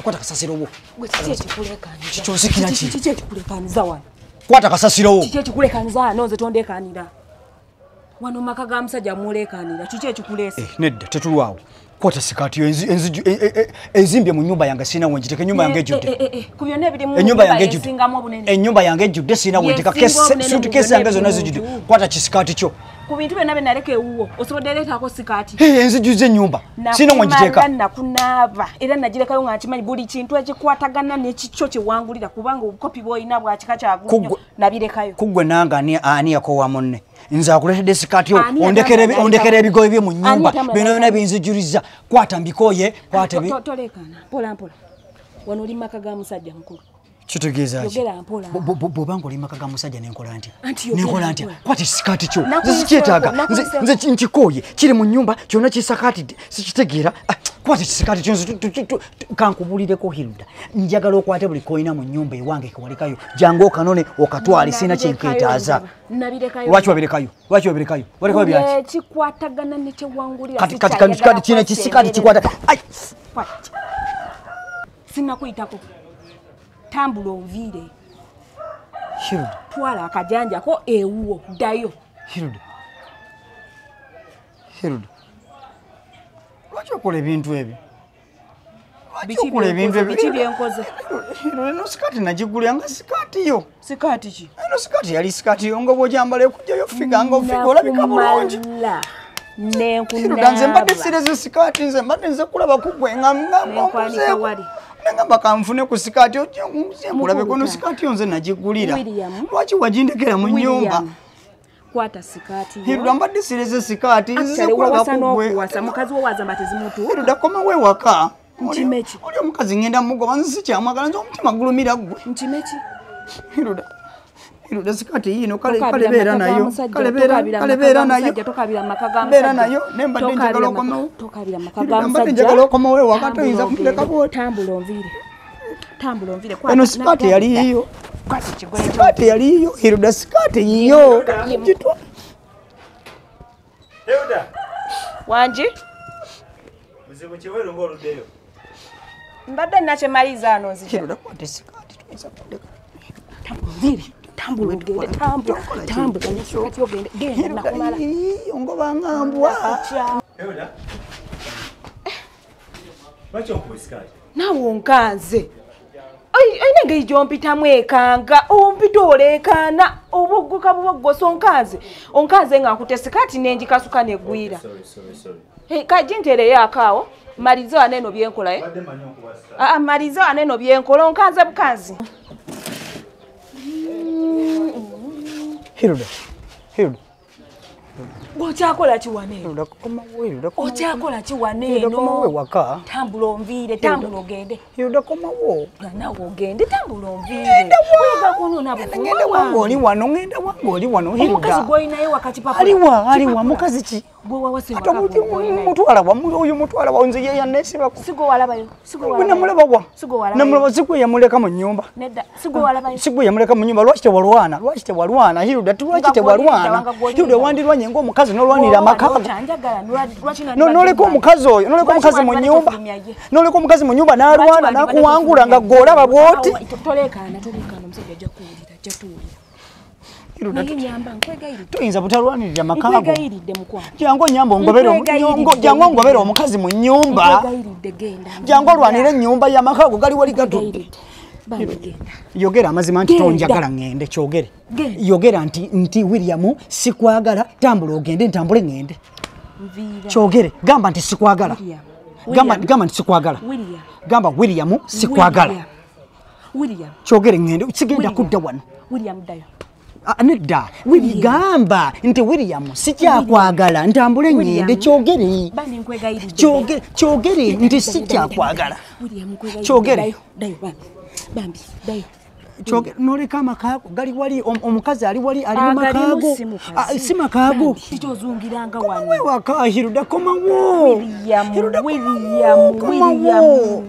Kwata kasasiro wo. Kiki ekikulekaniza? Kikyozikira ki? Kiki ekikulekaniza wano? Kwata kasasiro wo. Kiki ekikulekaniza nonze tondekanira? Wano maka ga musajja mulekanira. Kiki ekikuleese? Nedda tetulwawo. Kwata sikati enzimbye mu nyumba yange sina wenjiteke nyumba yange ejjudde. Ku byonna ebiri mu nyumba yange ejjudde. Singamu obunene. Ennyumba yange ejjudde sina wenjiteka suitcase yange zonna zijjudde. Kwata kisikati kyo. Ku bintu byonna bye naleka ewuwo osobodde leetaako sikaati. Enzijuze ennyumba sina wenjiteeka. Nakunaaba era nagirekayo nga nkimanyi buli kintu ekikwatagana n'ekikyo kiwangulira kubanga obukopi bw'olina bwa kika kya gunyo nabirekayo. Kuggwe nange ani yakowa munne. Nze akuletedde sikaati yo ondekera ebigoye bye mu nnyumba bino byonna binzijuliza. Kwata mbikoye kwata bi. Tolekana mpola mpola. Wano oli maka ga musajja mukulu. Kitegeeza ki? Yogera mpola. Bobanga oli maka ga musajja nenkola ntya? Nenkola ntya? Kwata sikaati kyo. Nze sikyetaaga. Nze nkikoye kiri mu nnyumba kyonna kisakaatidde sikitegeera. Kwata sikaati kyo kankubulireko Hilda. Njagala okwate buli koyina mu nnyumba ewange kewalekayo. Jangu okanone okatwale sina kyenkeetaaza. Lwaki wabirekayo? Walekayo byaki? Kikwatagana ne kyewangulira. Kati kino kisikaati kikwata. Sinakuyitako. Tambula onviire. Hilda. Twala akajanjako ewuwo ddayo. Hilda. Lwaki okola ebintu ebyo? Biki byenkoze? Eno sikaati nagigulya nga sikaati yo. Sikaati ki? Eno sikaati yali sikaati yo nga bw'ogyambala ekujjayo figa nga ofiga olabika bulungi. Nenkunaaba. Nze mbadde sireze sikaati nze mbadde nze kulaba kuggwe nga nengamba kanfune ku sikaati okulabe kono sikaati yo nze nagigulira. Lwaki wagindekera mu nnyumba? Kwata sikaati. Hilda mbadde sireze sikaati nze kulaba kuggwe. Mukazi wo waza mbate zimutu. Hilda koma we waka. Nchimeki. Oli omukazi ngenda mugoba nze sikyamwagala nze omutima gulumira ggwe. Nchimeki. Hilda sikaati yino kale beera nayo. Kale beera nayo. Tokabira makaga musajja. Beera nayo nembadde njagala okomawo. Tokabira makaga musajja. Njagala okomawo we waka toyinza kumuleka bwoti. Tambula onviire. Eno sikaati yali yiyo. Sikaati yali yiyo. Hilda sikaati yiyo. Hilda. Wanji? Muzibu kiwero ng'oluddeyo. Mbadde nakimaliza ano nzija. Hilda kwata sikaati tuyinza kuleka. Tambula ogende. Genda nakumala. Ongoba ngambwa. Hilda. Lwaki onkuba sikaati? Naawe onkanze. Ayina engeri gy'ompitamu ekanga, ompita olekaana, obugguka buboggosa onkanze nga nkute sikaati n'engikasuka neggwira. Kajji ntereyo akaawo, malize wano eno byenkola ye. Malize wano eno byenkola, onkanze bukanzi. Hilda. Okyakola ki wano eno? Hilda koma we. Okyakola ki wano Hilda koma we eno? waka. Tambula onviire, tambula ogende. Hilda koma wo. Naawe ogende, tambula onviire. Oyagala kunoona bufumu. Ngenda wange oli wano. Hilda. Omukazi gw'olinayo wakati papa. Aliwa mukazi ki? Gwe wawase Ate mutwala wa nze ye yanneesibako. Sigo walabayo. Namulaba wa? Namulaba sigwe yamuleka mu nnyumba. Nedda, sigo walabayo. Sigwe yamuleka mu nnyumba. Lwaki tewalwana? Hilda lwaki tewalwana? Hilda wandirwanye ng'omukazi n'olwanira amakago. N'oleka omukazi oyo, n'oleka omukazi mu nnyumba. N'oleka omukazi mu nnyumba n'alwana n'akuwangula nga ggwe olaba bw'oti. Tolekaana omusajja ajja kuwulira, ajja tuwulira. Toyinza butalwanirira makaago. Nkwegayiridde mukwano. Jangu ongobere omukazi mu nnyumba. Jangu olwanire ennyumba y'amakaago gali wali gatudde. Yogera amazima nti tonjagala ngende kyogere. Yogera nti William sikwagala, tambula ogende ntambule ngende. Kyogere gamba nti sikwagala. Gamba nti sikwagala. Gamba William sikwagala. Kyogere ngende sigenda kudda wano. William dayo. Nedda gamba nti William sikyakwagala ntambule ngende kyogere. Kyogere nti sikyakwagala. Kyogere. Kyogere noleka amakaago gali wali omukazi ali wali ali mu makaago. Si makaago. Kitozungiranga wano. Komawo waka Hilda komawo.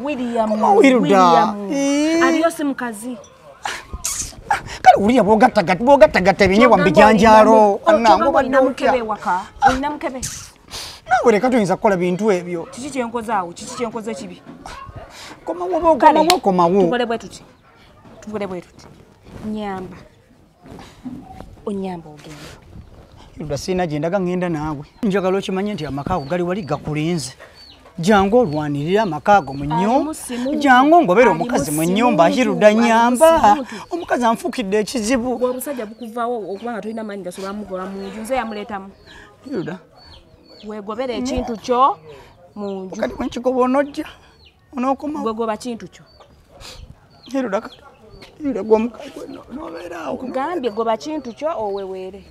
William. Aliyo si mukazi. Kale uliya bw'ogattagatta ebinyeebwa mu bijanjaalo. Nango badde otya. Olina mukebe. Naawe leka tuyinza kukola bintu ebyo. Kiki kyenkoze awo? Kiki kyenkoze kibi? komawo. Tukole bwe tuti. Nyamba. Onyamba ogenda. Hilda sina gyendaga ngenda naawe. Njagala okimanye nti amaka ago gali wali gakulinze. Jangu olwanirira amaka ago mu nnyumba. Jangu ngobeera omukazi mu nnyumba Hilda nyamba. Omukazi anfukidde ekizibu. Gwe obusajja bukuvaawo okubanga tolina maanyi gasobola mugola mu nju nze yamuleetamu. Hilda. Weegobera ekintu kyo mu nju. Kati bwenkigoba onojja. Onookomawo. Weegoba kintu kyo. Hilda gwe omukazi nobeeraawo. Nkugambye goba kintu kyo oweweere.